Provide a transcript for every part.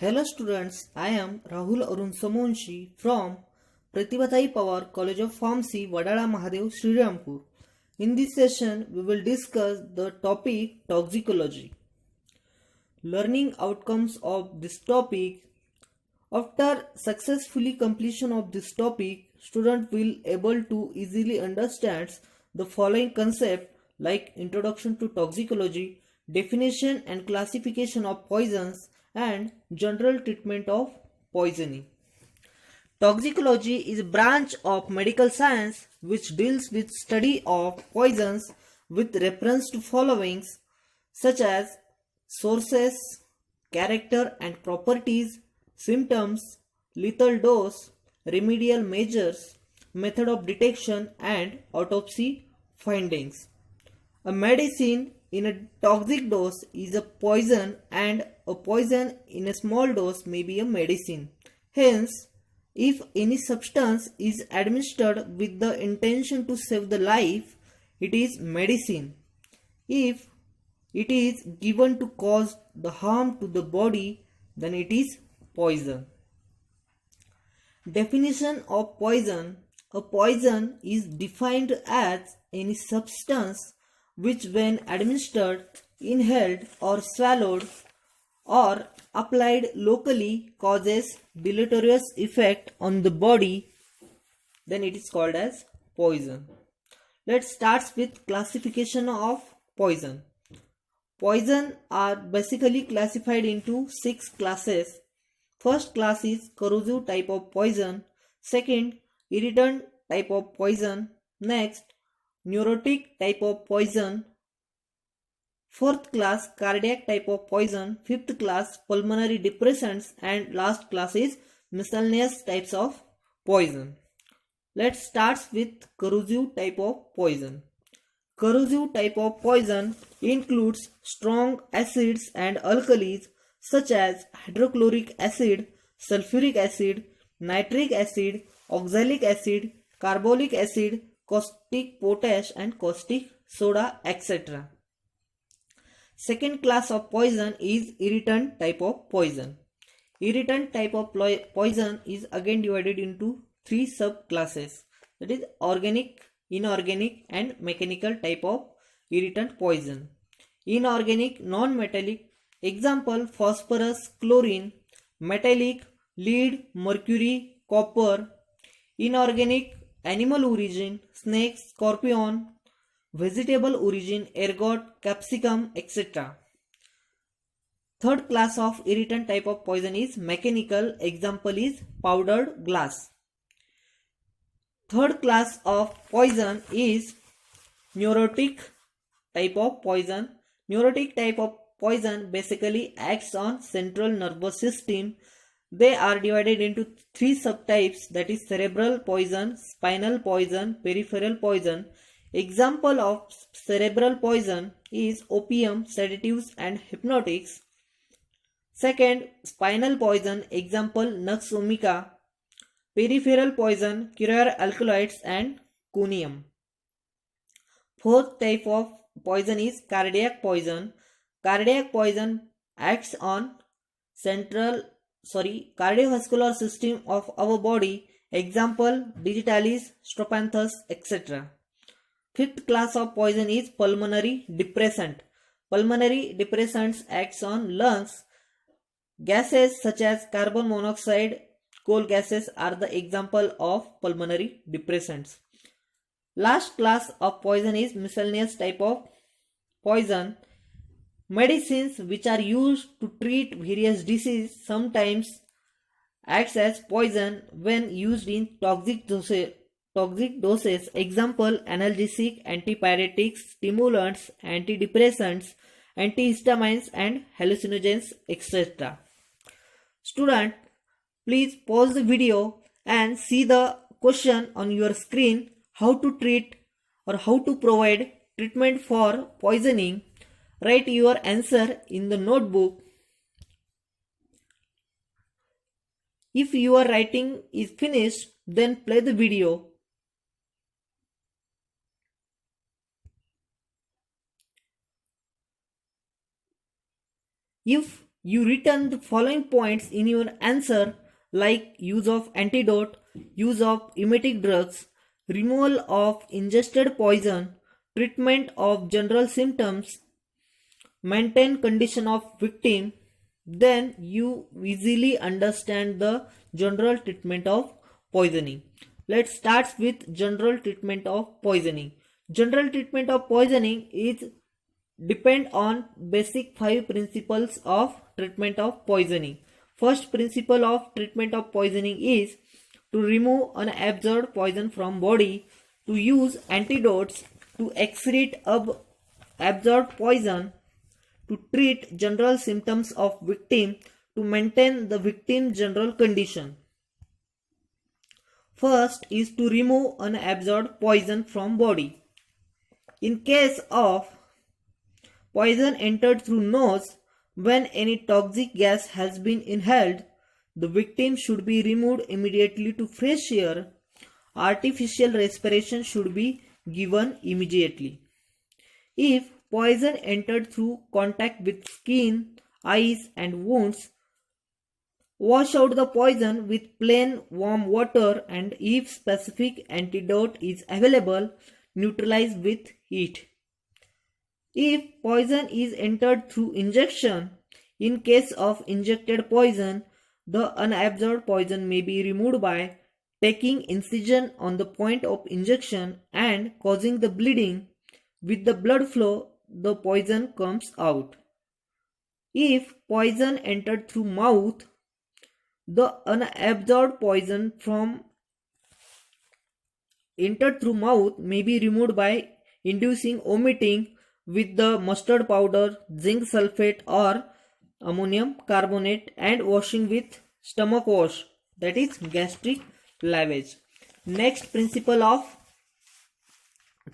Hello students, I am Rahul Arun Samonshi from Pratibhatai Pawar College of Pharmacy, Vadala Mahadev, Srirampur. In this session, we will discuss the topic toxicology. Learning outcomes of this topic. After successfully completion of this topic, student will able to easily understand the following concept like introduction to toxicology, definition and classification of poisons, and general treatment of poisoning. Toxicology is a branch of medical science which deals with study of poisons with reference to followings such as sources, character and properties, symptoms, lethal dose, remedial measures, method of detection and autopsy findings. A medicine in a toxic dose is a poison and a poison in a small dose may be a medicine. Hence, if any substance is administered with the intention to save the life, it is medicine. If it is given to cause the harm to the body, then it is poison. Definition of poison. A poison is defined as any substance which when administered, inhaled or swallowed or applied locally causes deleterious effect on the body, then it is called as poison. Let's start with classification of poison. Poison are basically classified into 6 classes. First class is corrosive type of poison. Second, irritant type of poison. Next, neurotic type of poison. Fourth class, cardiac type of poison. Fifth class, pulmonary depressants. And last class is miscellaneous types of poison. Let's start with corrosive type of poison. Corrosive type of poison includes strong acids and alkalis such as hydrochloric acid, sulfuric acid, nitric acid, oxalic acid, carbolic acid, caustic potash and caustic soda, etc. Second class of poison is irritant type of poison. Irritant type of poison is again divided into 3 subclasses, that is organic, inorganic and mechanical type of irritant poison. Inorganic, non-metallic, example phosphorus, chlorine. Metallic, lead, mercury, copper. Inorganic, animal origin, snake, scorpion. Vegetable origin, ergot, capsicum, etc. Third class of irritant type of poison is mechanical, example is powdered glass. Third class of poison is neurotic type of poison. Neurotic type of poison basically acts on central nervous system. They are divided into 3 subtypes, that is cerebral poison, spinal poison, peripheral poison. Example of cerebral poison is opium, sedatives and hypnotics. Second, spinal poison, example Nux vomica. Peripheral poison, curare alkaloids and conium. Fourth type of poison is cardiac poison. Cardiac poison acts on cardiovascular system of our body. Example digitalis, strophanthus, etc. Fifth class of poison is pulmonary depressant. Pulmonary depressants acts on lungs. Gases such as carbon monoxide, coal gases are the example of pulmonary depressants. Last class of poison is miscellaneous type of poison. Medicines which are used to treat various diseases sometimes acts as poison when used in toxic doses. Example analgesic, antipyretics, stimulants, antidepressants, antihistamines and hallucinogens, etc. Student, please pause the video and see the question on your screen, how to treat or how to provide treatment for poisoning. Write your answer in the notebook. If your writing is finished, then play the video. If You written the following points in your answer, like use of antidote, use of emetic drugs, removal of ingested poison, treatment of general symptoms, maintain condition of victim. Then you easily understand the general treatment of poisoning. Let's start with general treatment of poisoning. General treatment of poisoning is depend on basic 5 principles of treatment of poisoning. First principle of treatment of poisoning is to remove unabsorbed poison from body, to use antidotes to excrete absorbed poison, to treat general symptoms of victim, to maintain the victim general condition. First is to remove unabsorbed poison from body. In case of poison entered through nose, when any toxic gas has been inhaled, the victim should be removed immediately to fresh air. Artificial respiration should be given immediately. If poison entered through contact with skin, eyes and wounds, wash out the poison with plain warm water, and if specific antidote is available, neutralize with it. If poison is entered through injection, in case of injected poison, the unabsorbed poison may be removed by taking incision on the point of injection and causing the bleeding. With the blood flow, the poison comes out. If poison entered through mouth, the unabsorbed poison from entered through mouth may be removed by inducing vomiting with the mustard powder, zinc sulfate or ammonium carbonate, and washing with stomach wash, that is gastric lavage. Next principle of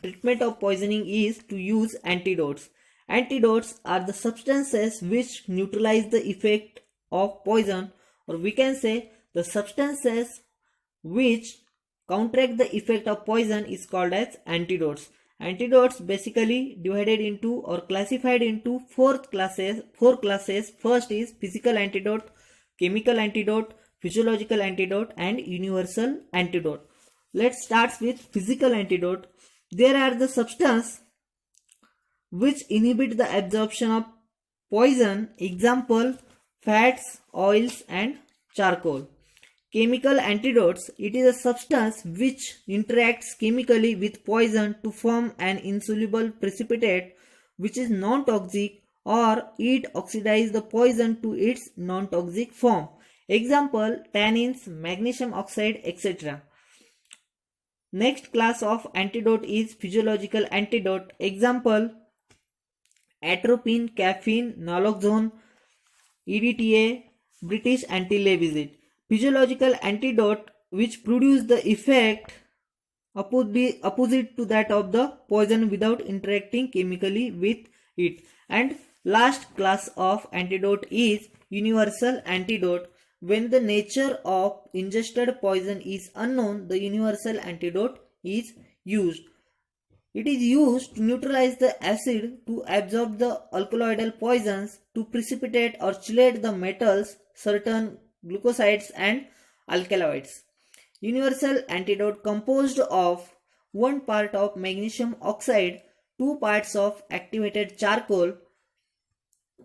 treatment of poisoning is to use antidotes. Antidotes are the substances which neutralize the effect of poison, or we can say the substances which counteract the effect of poison is called as antidotes. Antidotes basically divided into or classified into four classes. First is physical antidote, chemical antidote, physiological antidote and universal antidote. Let's start with physical antidote. There are the substances which inhibit the absorption of poison, example fats, oils and charcoal. Chemical antidotes, it is a substance which interacts chemically with poison to form an insoluble precipitate which is non-toxic, or it oxidizes the poison to its non-toxic form. Example tannins, magnesium oxide, etc. Next class of antidote is physiological antidote. Example atropine, caffeine, naloxone, EDTA, British anti-Levisite. Physiological antidote which produce the effect opposite to that of the poison without interacting chemically with it. And last class of antidote is universal antidote. When the nature of ingested poison is unknown, the universal antidote is used. It is used to neutralize the acid, to absorb the alkaloidal poisons, to precipitate or chelate the metals, certain glucosides and alkaloids. Universal antidote composed of 1 part of magnesium oxide, 2 parts of activated charcoal,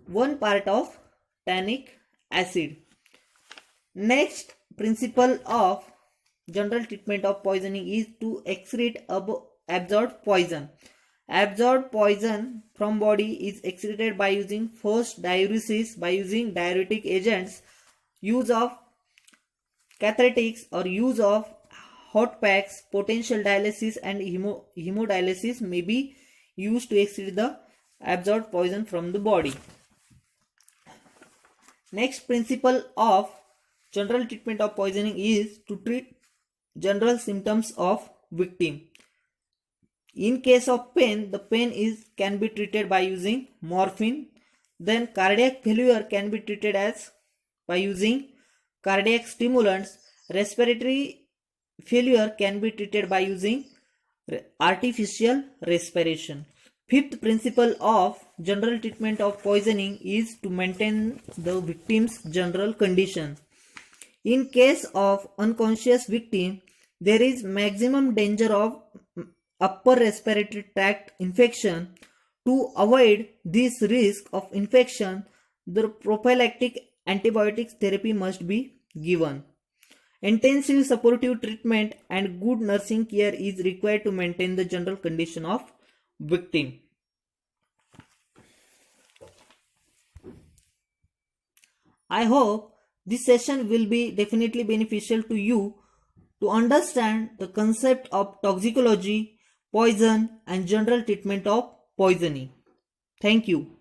1 part of tannic acid. Next principle of general treatment of poisoning is to excrete absorbed poison. Absorbed poison from body is excreted by using forced diuresis, by using diuretic agents, use of cathartics or use of hot packs, potential dialysis and hemodialysis may be used to excrete the absorbed poison from the body. Next principle of general treatment of poisoning is to treat general symptoms of victim. In case of pain, the pain can be treated by using morphine. Then cardiac failure can be treated by using cardiac stimulants. Respiratory failure can be treated by using artificial respiration. Fifth principle of general treatment of poisoning is to maintain the victim's general condition. In case of unconscious victim, there is maximum danger of upper respiratory tract infection. To avoid this risk of infection, the prophylactic antibiotics therapy must be given. Intensive supportive treatment and good nursing care is required to maintain the general condition of victim. I hope this session will be definitely beneficial to you to understand the concept of toxicology, poison and general treatment of poisoning. Thank you.